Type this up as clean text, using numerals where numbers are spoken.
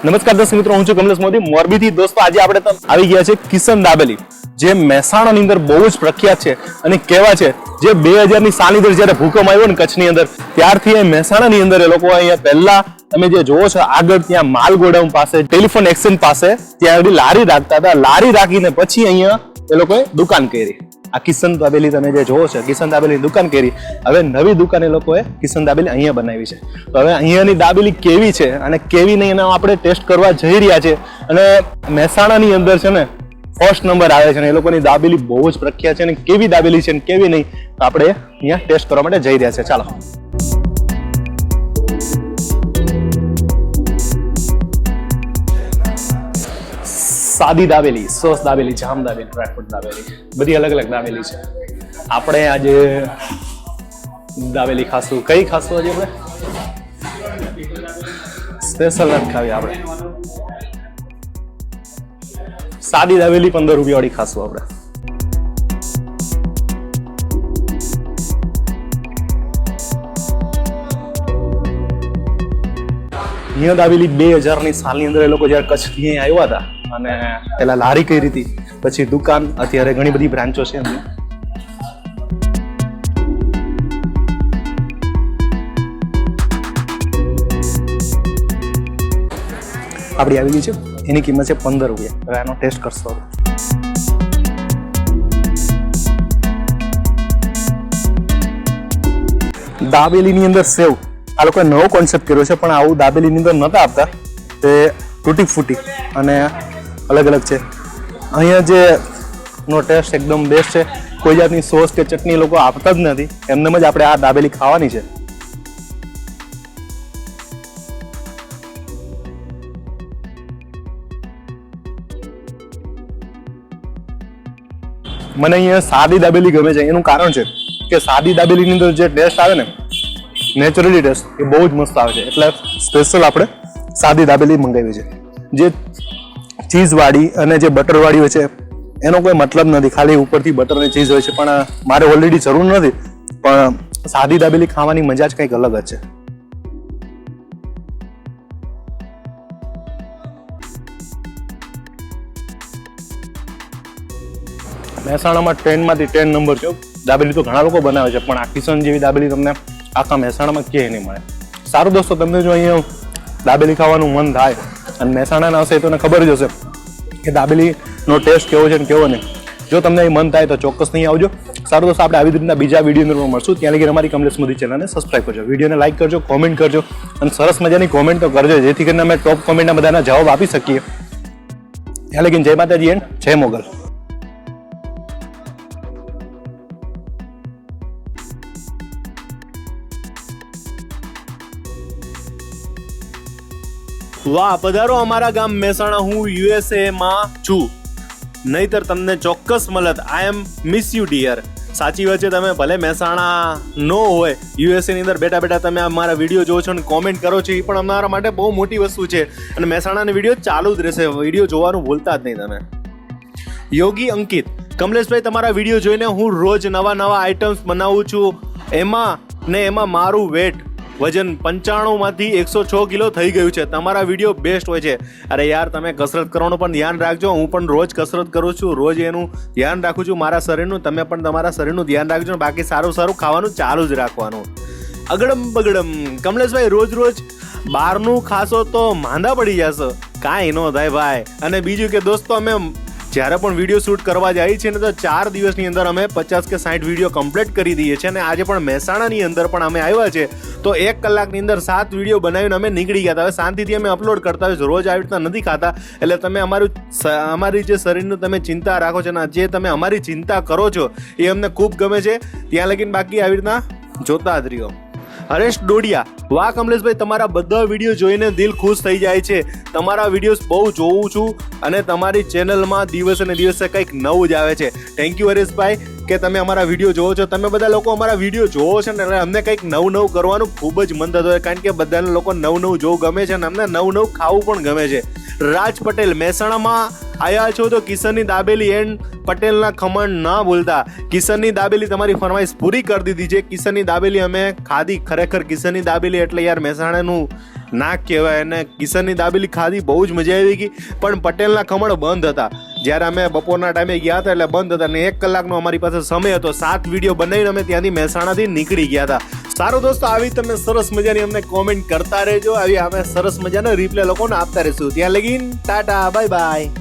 નમસ્કાર દર્શક મિત્રો, હું છું કમલેશ મોદી મોરબીથી. દોસ્તો આજે આપણે આવી ગયા છે કિશન દાબેલી, જે મહેસાણાની અંદર બહુ જ પ્રખ્યાત છે અને કહેવા છે જે 2000ની સાલની અંદર જ્યારે ભૂકંપ આવ્યો ને કચ્છની અંદર, ત્યારથી એ મહેસાણાની અંદર એ લોકો અહીંયા પહેલા તમે જે જોવો છો આગળ ત્યાં માલ ગોડાઉન પાસે ટેલિફોન એક્સચેન્જ પાસે ત્યાં આગળ લારી રાખતા હતા. લારી રાખીને પછી અહીંયા એ લોકોએ દુકાન કરી. આ કિશન દાબેલી તમે જે જોવો છો, કિશન દાબેલીની દુકાન કરી. હવે નવી દુકાન એ લોકોએ કિશન દાબેલી અહીંયા બનાવી છે. તો હવે અહીંયાની દાબેલી કેવી છે અને કેવી નહીં એના આપણે ટેસ્ટ કરવા જઈ રહ્યા છે. અને મહેસાણાની અંદર છે ને ફર્સ્ટ નંબર આવે છે અને એ લોકોની દાબેલી બહુ જ પ્રખ્યાત છે અને કેવી દાબેલી છે ને કેવી નહીં આપણે અહીંયા ટેસ્ટ કરવા માટે જઈ રહ્યા છે. ચાલો. સાદી દાબેલી, સોસ દાબેલી, જામ દાબેલી, ડ્રાયફ્રૂટ દાબેલી, બધી અલગ અલગ દાબેલી છે. આપણે આજે દાબેલી ખાશું. કઈ ખાશું આજે આપણે? સ્પેશિયલ નથી ખાવી આપણે. સાદી દાબેલી 15 રૂપિયા વાળી ખાશું આપણે. અહીંયા દાબેલી 2000ની સાલની અંદર એ લોકો જયારે કચ્છથી અહીંયા આવ્યા હતા અને પેલા લારી કઈ રીતે, પછી દુકાન, અત્યારે ઘણી બધી બ્રાન્ચો છે એમની. આપણી આવી ગઈ છે, એની કિંમત છે 15 રૂપિયા. હવે આનો ટેસ્ટ કરશો. દાબેલીની અંદર સેવ આ લોકોએ નવો કોન્સેપ્ટ કર્યો છે, પણ આવું દાબેલીની અંદર નતા આપતા. તે તૂટી ફૂટી અને અલગ અલગ છે. અહીંયા જે નો ટેસ્ટ એકદમ બેસ્ટ છે. કોઈ જાતની સોસ કે ચટણી લોકો આપતા જ નથી, એમને જ આપણે આ દાબેલી ખાવાની છે. મને અહીંયા સાદી દાબેલી ગમે છે. એનું કારણ છે કે સાદી દાબેલીની અંદર જે ટેસ્ટ આવે ને, નેચરલી ટેસ્ટ એ બહુ જ મસ્ત આવે છે. એટલે સ્પેશિયલ આપણે સાદી દાબેલી મંગાવી છે. જે ચીઝ વાળી અને જે બટર વાળી હોય છે એનો કોઈ મતલબ નથી, ખાલી ઉપરથી બટર અને ચીઝ હોય છે. પણ મારે ઓલરેડી જરૂર નથી, પણ સાદી દાબેલી ખાવાની મજા જ કંઈક અલગ જ છે. મહેસાણામાં 10માંથી 10 નંબર છે. દાબેલી તો ઘણા લોકો બનાવે છે, પણ આ કિશન જેવી દાબેલી તમને આખા મહેસાણામાં ક્યાંય નહીં મળે. સારું દોસ્તો, તમને જો અહીંયા દાબેલી ખાવાનું મન થાય અને મહેસાણાના હશે તો તમને ખબર જ હશે કે દાબેલીનો ટેસ્ટ કેવો છે ને કેવો નહીં. જો તમને મન થાય તો ચોક્કસ નહીં આવજો. સારું દોસ્તો, આપણે આવી રીતના બીજા વિડીયોની અંદર મળશું. ત્યાં લગી અમારી કમલેશ મોદી ચેનલને સબસ્ક્રાઈબ કરજો, વિડીયોને લાઈક કરજો, કોમેન્ટ કરજો અને સરસ મજાની કોમેન્ટ તો કરજો, જેથી કરીને અમે ટોપ કોમેન્ટના બધાના જવાબ આપી શકીએ. ત્યાં લગી જય માતાજી એન્ડ જય મોગલ. વાહ, પધારો અમારા ગામ મહેસાણા. હું USA માં છું, નહીતર તમને ચોક્કસ મળત. આઈ એમ મિસ યુ ડિયર. સાચી વાત છે, તમે ભલે મહેસાણા નો હોય, USA ની અંદર બેઠા બેઠા તમે અમારા વિડીયો જોવો છો અને કોમેન્ટ કરો છો, એ પણ અમારા માટે બહુ મોટી વસ્તુ છે. અને મહેસાણાની વિડીયો ચાલુ જ રહેશે, વિડીયો જોવાનું ભૂલતા જ નહીં તમે. યોગી અંકિત, કમલેશભાઈ તમારા વિડીયો જોઈને હું રોજ નવા આઈટમ્સ બનાવું છું. એમાં મારું વજન 95માંથી 106 કિલો થઈ ગયું છે. તમારા વિડીયો બેસ્ટ હોય છે. અરે યાર, તમે કસરત કરવાનું પણ ધ્યાન રાખજો. હું પણ રોજ કસરત કરું છું, રોજ એનું ધ્યાન રાખું છું મારા શરીરનું. તમે પણ તમારા શરીરનું ધ્યાન રાખજો. બાકી સારું ખાવાનું ચાલુ જ રાખવાનું. અગડમ બગડમ, કમલેશભાઈ રોજ બહારનું ખાશો તો માંદા પડી જશો. કાંઈ ન થાય ભાઈ. અને બીજું કે દોસ્તો, અમે જ્યારે પણ વિડીયો શૂટ કરવા જઈએ છીએ ને તો 4 દિવસની અંદર અમે 50 કે 60 વિડીયો કમ્પ્લીટ કરી દઈએ છીએ. અને આજે પણ મહેસાણાની અંદર પણ અમે આવ્યા છે તો 1 કલાકની અંદર 7 વિડીયો બનાવીને અમે નીકળી ગયા હતા. હવે શાંતિથી અમે અપલોડ કરતા હોય. રોજ આવી રીતના નથી ખાતા. એટલે તમે અમારી જે શરીરનું તમે ચિંતા રાખો છો ને જે તમે અમારી ચિંતા કરો છો એ અમને ખૂબ ગમે છે. ત્યાં લગીને બાકી આવી રીતના જોતા જ રહ્યો. હરેશ ડોડિયા, વાહ કમલેશભાઈ, તમારા બધા વિડીયો જોઈને દિલ ખુશ થઈ જાય છે. તમારા વિડીયોઝ બહુ જોઉં છું અને તમારી ચેનલમાં દિવસે ને દિવસે કંઈક નવું જ આવે છે. થેન્ક યુ હરેશભાઈ કે તમે અમારા વિડીયો જોવો છો. તમે બધા લોકો અમારા વિડીયો જોવો છો ને એટલે અમને કંઈક નવું કરવાનું ખૂબ જ મન થતું હોય, કારણ કે બધાને લોકો નવું જોવું ગમે છે અને અમને નવું ખાવું પણ ગમે છે. રાજ પટેલ, મહેસાણામાં આયા છો તો કિશનની દાબેલી એન્ડ પટેલના ખમણ ના ભૂલતા. કિશનની દાબેલી તમારી ફરમાઈશ પૂરી કરી દીધી છે. કિશનની દાબેલી અમે ખાધી. ખરેખર કિશનની દાબેલી એટલે યાર મહેસાણાનું ના કહેવાય. અને કિશનની દાબેલી ખાધી, બહુ જ મજા આવી ગઈ. પણ પટેલના ખમણ બંધ હતા. જ્યારે અમે બપોરના ટાઈમે ગયા હતા એટલે બંધ હતા, અને 1 કલાકનો અમારી પાસે સમય હતો. 7 વિડીયો બનાવીને અમે ત્યાંથી મહેસાણાથી નીકળી ગયા હતા. સારું દોસ્તો, આવી તમે સરસ મજાની અમને કોમેન્ટ કરતા રહેજો. આવી અમે સરસ મજાના રિપ્લે લોકોને આપતા રહીશું. ત્યાં લગીન ટાટા, બાય બાય.